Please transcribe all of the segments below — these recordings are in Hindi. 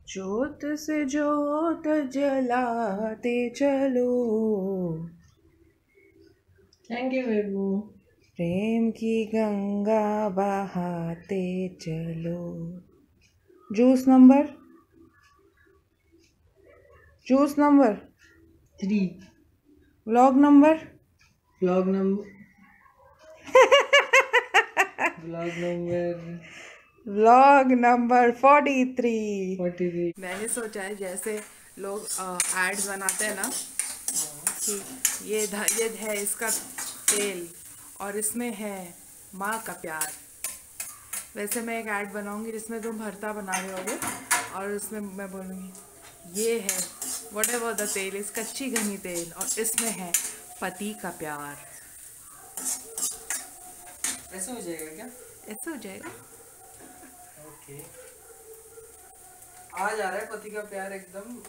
ज्योत से ज्योत जलाते चलो, थैंक यू बेबू। प्रेम की गंगा बहाते चलो। Juice number 3। Vlog number vlog number vlog number vlog number 43। 43। मैंने सोचा है जैसे लोग एड्स बनाते हैं ना कि ये है इसका तेल और इसमें है माँ का प्यार, वैसे मैं एक ऐड बनाऊंगी जिसमें तुम भरता बना रहे होगे और उसमें मैं बोलूँगी ये है वट एवर द तेल इस कच्ची घनी तेल और इसमें है पति का प्यार। ऐसा हो जाएगा क्या? ऐसे हो जाएगा। ओके। आ जा रहा है पति का प्यार एकदम।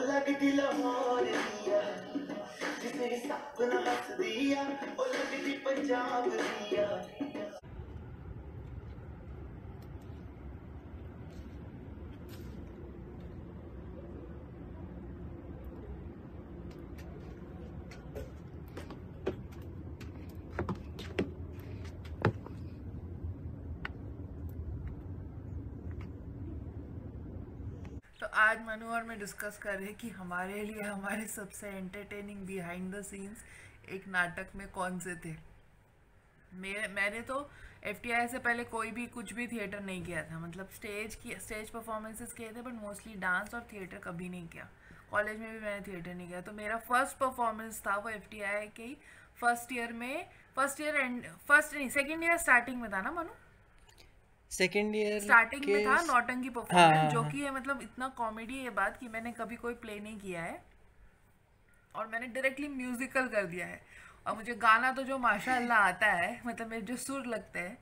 लगती लाहौर दिया जिसे सपना हंस दिया, ओ लगती पंजाब दिया। तो आज मनु और मैं डिस्कस कर रहे हैं कि हमारे लिए हमारे सबसे एंटरटेनिंग बिहाइंड द सीन्स एक नाटक में कौन से थे। मैंने तो FTI से पहले कोई भी कुछ भी थिएटर नहीं किया था, मतलब स्टेज परफॉर्मेंसेस किए थे बट मोस्टली डांस और थिएटर कभी नहीं किया। कॉलेज में भी मैंने थिएटर नहीं किया, तो मेरा फर्स्ट परफॉर्मेंस था वो FTI के ही फर्स्ट नहीं सेकेंड ईयर स्टार्टिंग में था ना मनु। सेकेंड ईयर स्टार्टिंग के में था नौटंकी परफॉर्मेंस, जो हाँ कि है मतलब इतना कॉमेडी है बात कि मैंने कभी कोई प्ले नहीं किया है और मैंने डायरेक्टली म्यूजिकल कर दिया है। और मुझे गाना तो जो माशाअल्लाह आता है, मतलब मेरे जो सुर लगते हैं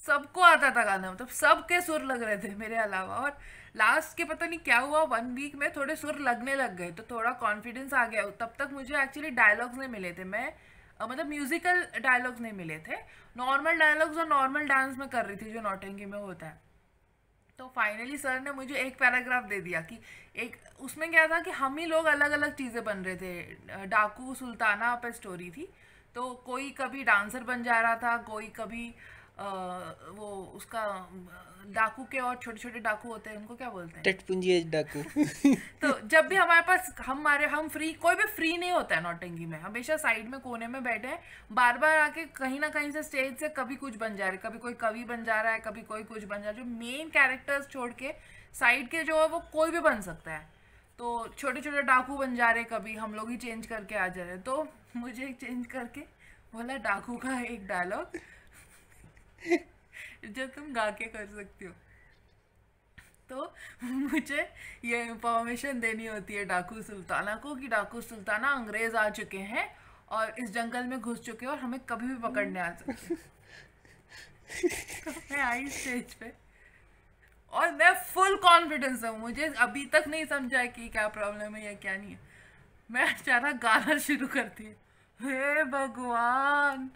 सबको आता था गाना, मतलब सबके सुर लग रहे थे मेरे अलावा। और लास्ट के पता नहीं क्या हुआ 1 वीक में थोड़े सुर लगने लग गए तो थोड़ा कॉन्फिडेंस आ गया। तब तक मुझे एक्चुअली डायलॉग्स नहीं मिले थे, मैं मतलब म्यूजिकल डायलॉग्स नहीं मिले थे, नॉर्मल डायलॉग्स और नॉर्मल डांस में कर रही थी जो नौटंकी में होता है। तो फाइनली सर ने मुझे एक पैराग्राफ दे दिया कि एक उसमें क्या था कि हम ही लोग अलग अलग चीज़ें बन रहे थे। डाकू सुल्ताना पे स्टोरी थी, तो कोई कभी डांसर बन जा रहा था, कोई कभी वो उसका डाकू के और छोटे छोटे डाकू होते हैं उनको क्या बोलते हैं, टटपुंजी डाकू। तो जब भी हमारे पास हम फ्री, कोई भी फ्री नहीं होता है नौटंकी में, हमेशा साइड में कोने में बैठे हैं, बार बार आके कहीं ना कहीं से स्टेज से कभी कुछ बन जा रहा है, कभी कोई कवि बन जा रहा है, कभी कोई कुछ बन जा रहा है। जो मेन कैरेक्टर्स छोड़ के साइड के जो है वो कोई भी बन सकता है। तो छोटे छोटे डाकू बन जा रहे, कभी हम लोग ही चेंज करके आ जा रहे, तो मुझे चेंज करके बोला डाकू का एक डायलॉग जो तुम गा के कर सकती हो। तो मुझे ये इंफॉर्मेशन देनी होती है डाकू सुल्ताना को कि डाकू सुल्ताना अंग्रेज आ चुके हैं और इस जंगल में घुस चुके हैं और हमें कभी भी पकड़ने आ सकते हैं। तो मैं आई स्टेज पे और मैं फुल कॉन्फिडेंस हूँ, मुझे अभी तक नहीं समझा है कि क्या प्रॉब्लम है या क्या नहीं है। मैं अचानक गाना शुरू करती हूँ, हे भगवान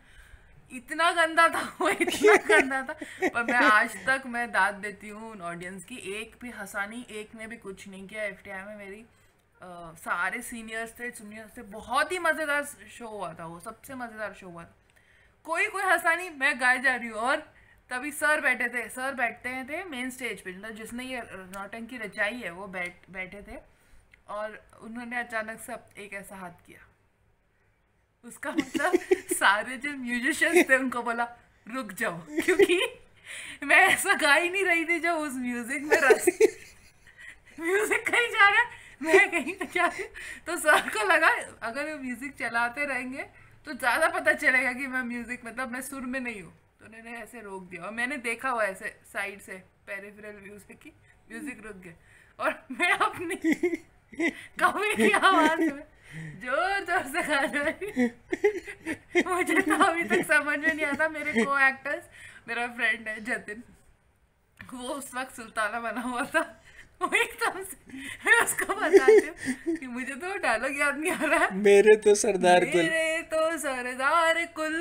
इतना गंदा था वो, इतना गंदा था। पर मैं आज तक मैं दाद देती हूँ उन ऑडियंस की, एक भी हंसा नहीं, एक ने भी कुछ नहीं किया। FTI में मेरी सारे सीनियर्स थे जूनियर्स थे, बहुत ही मज़ेदार शो हुआ था वो, सबसे मज़ेदार शो हुआ था। कोई कोई हंसा नहीं, मैं गाए जा रही हूँ और तभी सर बैठे थे, सर बैठते थे मेन स्टेज पे, मतलब जिसने ये नौटंकी रचाई है वो बैठे थे और उन्होंने अचानक से एक ऐसा हाथ किया। उसका मतलब सारे जो म्यूजिशियंस थे उनको बोला रुक जाओ, क्योंकि मैं ऐसा गा ही नहीं रही थी जो उस म्यूजिक में रस, म्यूजिक कहीं जा रहा है मैं कहीं जा रही हूँ। तो सर को लगा अगर वो म्यूजिक चलाते रहेंगे तो ज़्यादा पता चलेगा कि मैं म्यूजिक मतलब मैं सुर में नहीं हूँ, तो उन्होंने ऐसे रोक दिया। और मैंने देखा हुआ ऐसे साइड से पेरिफेरल व्यू से कि म्यूजिक रुक गया और मैं अपनी कभी की आवाज़ में जोर जोर से गा रही। मुझे तो अभी तक समझ में नहीं आता, मेरे को एक्टर्स, मेरा फ्रेंड है जतिन, वो उस वक्त सुल्ताना बना हुआ था, वो एकदम से मैं उसको बताती हूँ कि मुझे तो डायलॉग याद नहीं आ रहा है, मेरे तो सरदार कुल। मेरे तो सरदार कुल,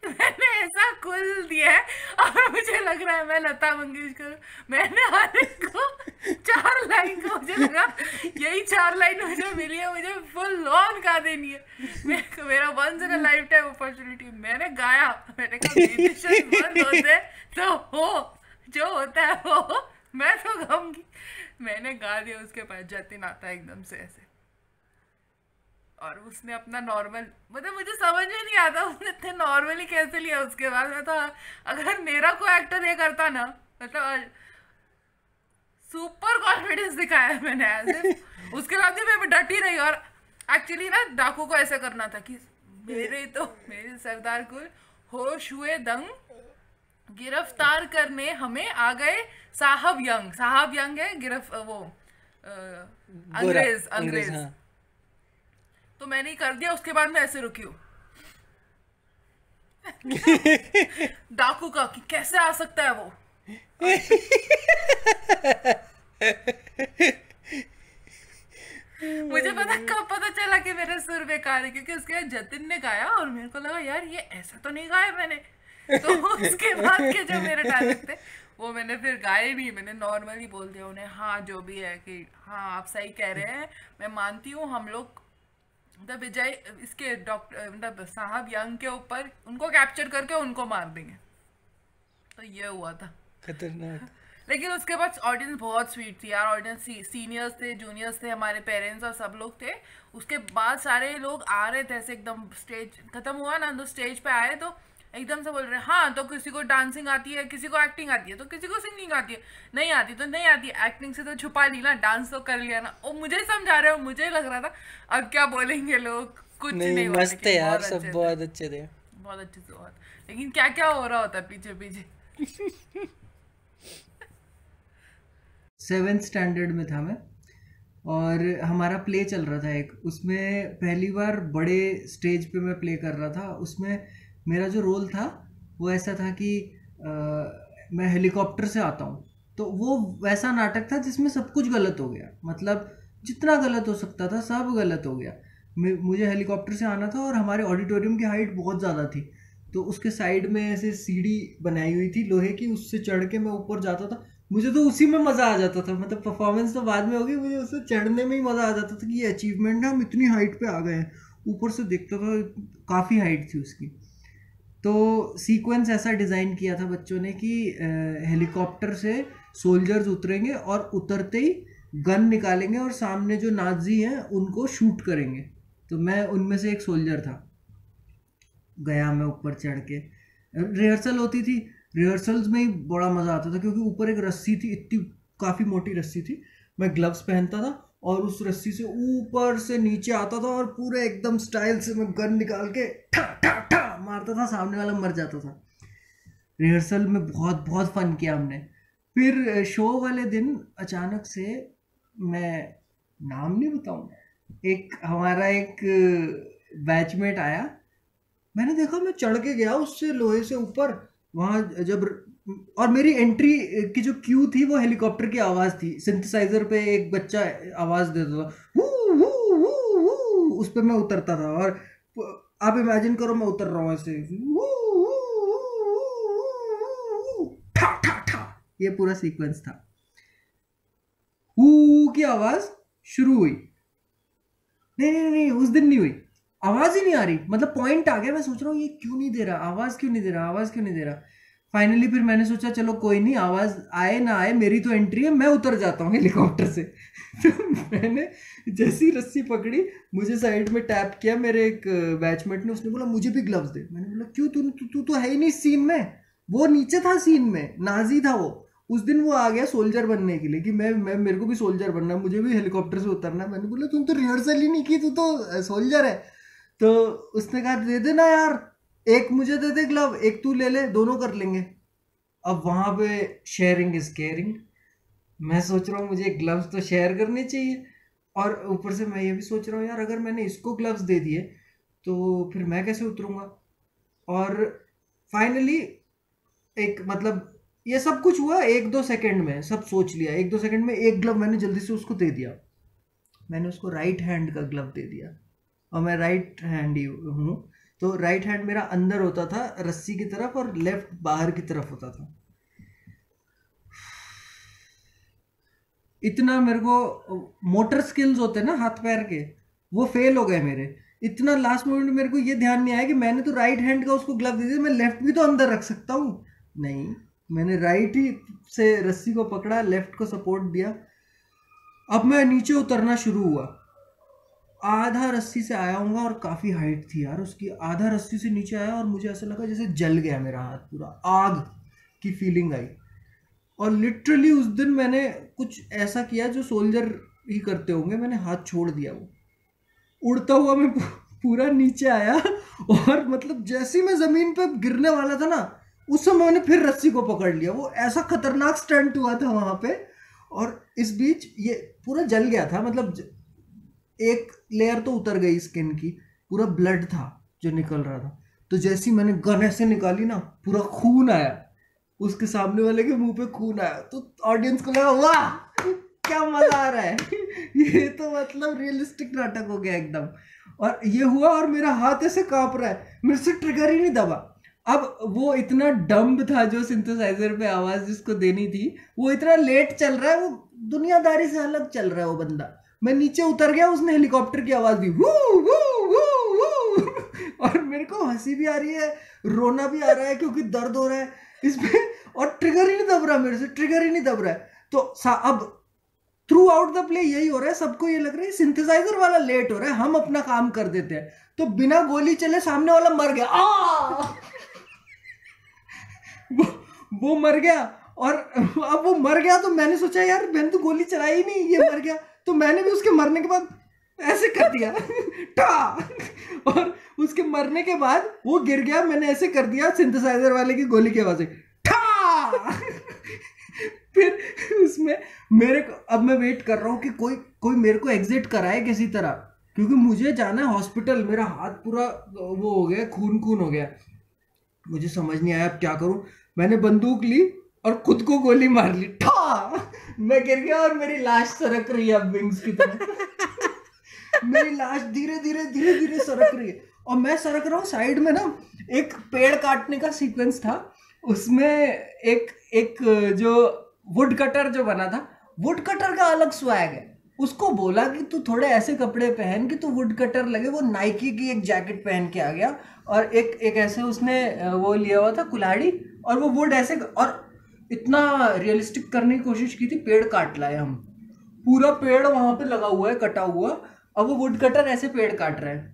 मैंने ऐसा लग रहा है मैं लता मंगेशकर हूँ। मैंने हर एक को 4 लाइन को मुझे लगा यही 4 लाइन मुझे मिली है, मुझे फुल ऑन गा देनी है, मेरा once in a lifetime opportunity. मैंने गाया, मैंने कहा म्यूजिशियन बंद होते तो हो, जो होता है वो, मैं तो गाऊंगी। मैंने गा दिया, उसके पास जतिन आता है एकदम से ऐसे, और उसने अपना नॉर्मल, मतलब मुझे समझ में नहीं आता उसने इतने नॉर्मली कैसे लिया। उसके बाद मैं तो, अगर मेरा कोई एक्टर ये करता ना, मतलब सुपर कॉन्फिडेंस दिखाया है मैंने ऐसे। उसके बाद भी मैं डटी रही, और एक्चुअली ना डाकू को ऐसे करना था कि मेरे सरदार कुल होश हुए दंग, गिरफ्तार करने हमें आ गए साहब यंग। साहब यंग है वो अंग्रेज, अंग्रेज। हाँ। तो मैंने ही कर दिया। उसके बाद मैं ऐसे रुकी हूँ डाकू का कि कैसे आ सकता है वो। मुझे कब पता चला कि मेरे सुर बेकार है, क्योंकि उसके बाद जतिन ने गाया और मेरे को लगा यार ये ऐसा तो नहीं गाया मैंने। तो उसके बाद के जो मेरे डायलॉग थे वो मैंने फिर गाए नहीं, मैंने नॉर्मली बोल दिया उन्हें, हाँ जो भी है कि हाँ आप सही कह रहे हैं, मैं मानती हूँ हम लोग मतलब विजय इसके डॉक्टर मतलब साहब यंग के ऊपर उनको कैप्चर करके उनको मार देंगे। तो ये हुआ था खतरनाक। लेकिन उसके बाद ऑडियंस बहुत स्वीट थी यार। ऑडियंस सीनियर्स थे, जूनियर्स थे, हमारे पेरेंट्स और सब लोग थे। उसके बाद सारे लोग आ रहे थे ऐसे, एकदम स्टेज खत्म हुआ ना तो स्टेज पे आए तो एकदम से बोल रहे हैं हाँ तो किसी को डांसिंग आती है, किसी को एक्टिंग आती है, तो किसी को सिंगिंग आती है, नहीं आती तो नहीं आती, एक्टिंग से तो छुपा ली ना, डांस तो कर लिया ना। वो मुझे समझा रहे हो, मुझे लग रहा था अब क्या बोलेंगे लोग, कुछ नहीं हुआ। मस्त है यार, सब बहुत अच्छे थे, बहुत अच्छे से बहुत। लेकिन क्या क्या हो रहा होता पीछे पीछे। 7th स्टैंडर्ड में था मैं, और हमारा प्ले चल रहा था एक, उसमें पहली बार बड़े स्टेज पे मैं प्ले कर रहा था। उसमें मेरा जो रोल था वो ऐसा था कि मैं हेलीकॉप्टर से आता हूँ, तो वो वैसा नाटक था जिसमें सब कुछ गलत हो गया, मतलब जितना गलत हो सकता था सब गलत हो गया। मुझे हेलीकॉप्टर से आना था और हमारे ऑडिटोरियम की हाइट बहुत ज़्यादा थी, तो उसके साइड में ऐसे सीढ़ी बनाई हुई थी लोहे की, उससे चढ़ के मैं ऊपर जाता था। मुझे तो उसी में मज़ा आ जाता था, मतलब परफॉर्मेंस तो बाद में होगी, मुझे उससे चढ़ने में ही मज़ा आ जाता था कि ये अचीवमेंट है, हम इतनी हाइट पे आ गए हैं। ऊपर से देखता था, काफ़ी हाइट थी उसकी। तो सीक्वेंस ऐसा डिज़ाइन किया था बच्चों ने कि हेलीकॉप्टर से सोल्जर्स उतरेंगे और उतरते ही गन निकालेंगे और सामने जो नाजी हैं उनको शूट करेंगे। तो मैं उनमें से एक सोल्जर था। गया मैं ऊपर चढ़ के, रिहर्सल होती थी, रिहर्सल्स में ही बड़ा मज़ा आता था क्योंकि ऊपर एक रस्सी थी, इतनी काफ़ी मोटी रस्सी थी, मैं ग्लव्स पहनता था और उस रस्सी से ऊपर से नीचे आता था और पूरे एकदम स्टाइल से मैं गन निकाल के ठा ठा ठा मारता था, सामने वाला मर जाता था। रिहर्सल में बहुत बहुत फन किया हमने। फिर शो वाले दिन अचानक से, मैं नाम नहीं बताऊंगा, एक हमारा एक बैचमेट आया, मैंने देखा, मैं चढ़ के गया उससे लोहे से ऊपर वहाँ जब, और मेरी एंट्री की जो क्यू थी वो हेलीकॉप्टर की आवाज़ थी, सिंथेसाइजर पे एक बच्चा आवाज़ देता था, वू वू वू वू, उस पर मैं उतरता था। और आप इमेजिन करो मैं उतर रहा हूँ ऐसे, वू वू वू ठा ठा ठा, ये पूरा सीक्वेंस था। वू की आवाज़ शुरू हुई, नहीं उस दिन नहीं हुई, आवाज़ ही नहीं आ रही, मतलब पॉइंट आ गया, मैं सोच रहा हूँ ये क्यों नहीं दे रहा, आवाज़ क्यों नहीं दे रहा, आवाज़ क्यों नहीं दे रहा। फाइनली फिर मैंने सोचा चलो कोई नहीं, आवाज़ आए ना आए मेरी तो एंट्री है, मैं उतर जाता हूँ हेलीकॉप्टर से। तो मैंने जैसी रस्सी पकड़ी, मुझे साइड में टैप किया मेरे एक बैचमेट ने, उसने बोला मुझे भी ग्लव्स दे। मैंने बोला क्यों, तू तो है ही नहीं सीन में। वो नीचे था सीन में, नाजी था वो। उस दिन वो आ गया सोल्जर बनने के लिए कि मैं मेरे को भी सोल्जर बनना है, मुझे भी हेलीकॉप्टर से उतरना है। मैंने बोला तुम तो रिहर्सल ही नहीं की, तू तो सोल्जर है। तो उसने कहा दे देना यार, एक मुझे दे दे ग्लव, एक तू ले ले, दोनों कर लेंगे। अब वहाँ पे शेयरिंग इज केयरिंग, मैं सोच रहा हूँ मुझे ग्लव्स तो शेयर करने चाहिए, और ऊपर से मैं ये भी सोच रहा हूँ यार अगर मैंने इसको ग्लव्स दे दिए तो फिर मैं कैसे उतरूँगा। और फाइनली एक, मतलब ये सब कुछ हुआ 1-2 सेकंड में, सब सोच लिया 1-2 सेकंड में। एक ग्लव मैंने जल्दी से उसको दे दिया, मैंने उसको राइट हैंड का ग्लव दे दिया, और मैं राइट हैंड ही हूँ, तो राइट हैंड मेरा अंदर होता था रस्सी की तरफ और लेफ्ट बाहर की तरफ होता था। इतना मेरे को मोटर स्किल्स होते हैं ना हाथ पैर के, वो फेल हो गए मेरे। इतना लास्ट मोमेंट में मेरे को ये ध्यान नहीं आया कि मैंने तो राइट हैंड का उसको ग्लव दे दिया, मैं लेफ्ट भी तो अंदर रख सकता हूँ। नहीं, मैंने राइट ही से रस्सी को पकड़ा, लेफ्ट को सपोर्ट दिया। अब मैं नीचे उतरना शुरू हुआ, आधा रस्सी से आया हूँगा और काफ़ी हाइट थी यार उसकी। आधा रस्सी से नीचे आया और मुझे ऐसा लगा जैसे जल गया मेरा हाथ, पूरा आग की फीलिंग आई। और लिटरली उस दिन मैंने कुछ ऐसा किया जो सोल्जर ही करते होंगे, मैंने हाथ छोड़ दिया। वो उड़ता हुआ मैं पूरा नीचे आया और मतलब जैसे ही मैं ज़मीन पे गिरने वाला था ना, उस समय मैंने फिर रस्सी को पकड़ लिया। वो ऐसा खतरनाक स्टंट हुआ था वहाँ पे। और इस बीच ये पूरा जल गया था, मतलब एक लेयर तो उतर गई स्किन की, पूरा ब्लड था जो निकल रहा था। तो जैसे ही मैंने गन ऐसे निकाली ना, पूरा खून आया, उसके सामने वाले के मुंह पे खून आया। तो ऑडियंस को लगा वाह क्या मजा आ रहा है ये तो मतलब रियलिस्टिक नाटक हो गया एकदम। और ये हुआ और मेरा हाथ ऐसे कांप रहा है, मेरे से ट्रिगर ही नहीं दबा। अब वो इतना डम्ब था जो सिंथेसाइजर पे आवाज जिसको देनी थी, वो इतना लेट चल रहा है, वो दुनियादारी से अलग चल रहा है वो बंदा। मैं नीचे उतर गया, उसने हेलीकॉप्टर की आवाज दी, वू वू वू वू और मेरे को हंसी भी आ रही है, रोना भी आ रहा है क्योंकि दर्द हो रहा है इसमें, और ट्रिगर ही नहीं दब रहा, मेरे से ट्रिगर ही नहीं दब रहा है। तो अब थ्रू आउट द प्ले यही हो रहा है, सबको ये लग रहा है सिंथेसाइजर वाला लेट हो रहा है, हम अपना काम कर देते हैं। तो बिना गोली चले सामने वाला मर गया, वो मर गया। और अब वो मर गया तो मैंने सोचा यार मैंने तो गोली चलाई ही नहीं, ये मर गया। तो मैंने भी उसके मरने के बाद ऐसे कर दिया टा, और उसके मरने के बाद वो गिर गया, मैंने ऐसे कर दिया सिंथेसाइजर वाले की गोली की आवाज से ठा फिर उसमें मेरे को, अब मैं वेट कर रहा हूँ कि कोई मेरे को एग्जिट कराए किसी तरह, क्योंकि मुझे जाना है हॉस्पिटल। मेरा हाथ पूरा वो हो गया, खून हो गया। मुझे समझ नहीं आया अब क्या करूं। मैंने बंदूक ली और खुद को गोली मार ली, ठा, मैं गिर गया और मेरी लाश सरक रही है अब विंग्स की तरह। मेरी लाश धीरे धीरे सरक रही है और मैं सरक रहा हूँ। साइड में ना एक पेड़ काटने का सीक्वेंस था, उसमें एक जो वुड कटर जो बना था, वुड कटर का अलग स्वैग है। उसको बोला कि तू थोड़े ऐसे कपड़े पहन कि तू वुड कटर लगे। वो नाइकी की एक जैकेट पहन के आ गया और एक ऐसे उसने वो लिया हुआ था कुल्हाड़ी, और वो वुड ऐसे, और इतना रियलिस्टिक करने की कोशिश की थी। पेड़ काट लाए हम, पूरा पेड़ वहां पे लगा हुआ है कटा हुआ, अब वो वुड कटर ऐसे पेड़ काट रहा है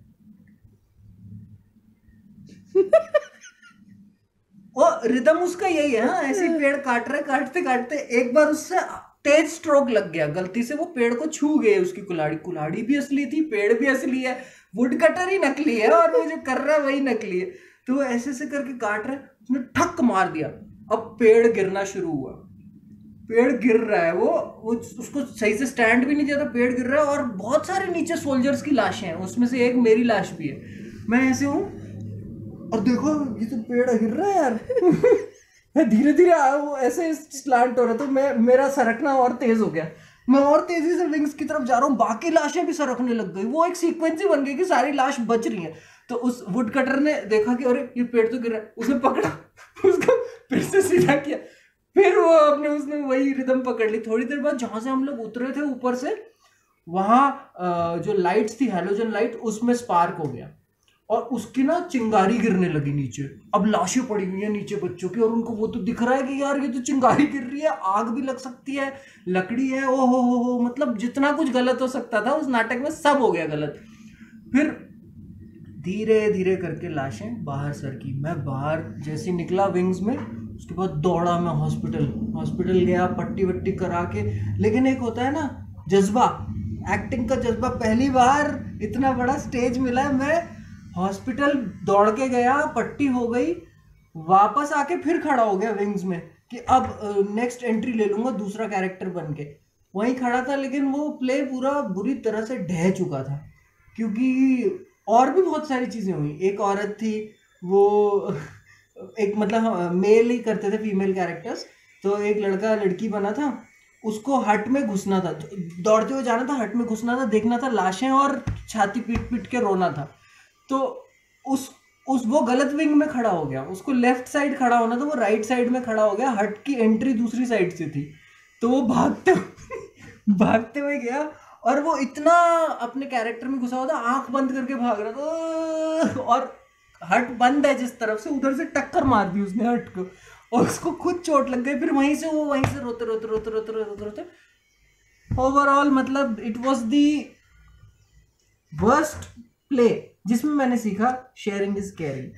वो रिदम उसका यही है, हाँ, ऐसे पेड़ काट रहे, काटते काटते एक बार उससे तेज स्ट्रोक लग गया, गलती से वो पेड़ को छू गए उसकी कुल्हाड़ी भी असली थी, पेड़ भी असली है, वुड कटर ही नकली है और वो जो कर रहा है वही नकली है। तो वो ऐसे से करके काट रहा है, उसने ठक मार दिया। अब पेड़ गिरना शुरू हुआ, पेड़ गिर रहा है, वो उसको सही से स्टैंड भी नहीं दिया था, पेड़ गिर रहा है और बहुत सारे नीचे सोल्जर्स की लाशें हैं, उसमें से एक मेरी लाश भी है। मैं ऐसे हूँ और देखो ये तो पेड़ गिर रहा है यार मैं धीरे धीरे वो ऐसे स्लांट हो रहा, तो मेरा सरकना और तेज हो गया, मैं और तेजी से विंग्स की तरफ जा रहा हूँ, बाकी लाशें भी सरकने लग गई। वो एक सीक्वेंस ही बन गई कि सारी लाश बच रही है। तो उस वुड कटर ने देखा कि अरे ये पेड़ तो गिर रहा है, उसने पकड़ा, उसको फिर से सीधा किया, फिर वो उसने वही रिदम पकड़ ली। थोड़ी देर बाद जहां से हम लोग उतरे थे ऊपर से, वहां जो लाइट्स थी हैलोजन लाइट, उसमें स्पार्क हो गया और उसकी ना चिंगारी गिरने लगी नीचे। अब लाशें पड़ी हुई हैं नीचे बच्चों की, और उनको वो तो दिख रहा है कि यार ये तो चिंगारी गिर रही है, आग भी लग सकती है, लकड़ी है, ओ हो, मतलब जितना कुछ गलत हो सकता था उस नाटक में सब हो गया गलत। फिर धीरे धीरे करके लाशें बाहर सरकी, मैं बाहर जैसे निकला विंग्स में, उसके बाद दौड़ा मैं हॉस्पिटल गया, पट्टी वट्टी करा के। लेकिन एक होता है ना जज्बा, एक्टिंग का जज्बा, पहली बार इतना बड़ा स्टेज मिला है। मैं हॉस्पिटल दौड़ के गया, पट्टी हो गई, वापस आके फिर खड़ा हो गया विंग्स में कि अब नेक्स्ट एंट्री ले लूंगा दूसरा कैरेक्टर बन के। वहीं खड़ा था, लेकिन वो प्ले पूरा बुरी तरह से ढह चुका था, क्योंकि और भी बहुत सारी चीजें हुई। एक औरत थी, वो एक मतलब मेल ही करते थे फीमेल कैरेक्टर्स, तो एक लड़का लड़की बना था, उसको हट में घुसना था, दौड़ते हुए जाना था, हट में घुसना था, देखना था लाशें और छाती पीट पीट के रोना था। तो वो गलत विंग में खड़ा हो गया, उसको लेफ्ट साइड खड़ा होना था, वो राइट साइड में खड़ा हो गया, हट की एंट्री दूसरी साइड से थी। तो वो भागते हुए गया और वो इतना अपने कैरेक्टर में घुसा हुआ था, आंख बंद करके भाग रहा था और हट बंद है जिस तरफ से, उधर से टक्कर मार दी उसने हट को और उसको खुद चोट लग गई। फिर वहीं से रोते रोते रोते रोते रोते रोते ओवरऑल मतलब it was the worst play जिसमें मैंने सीखा शेयरिंग इज केयरिंग।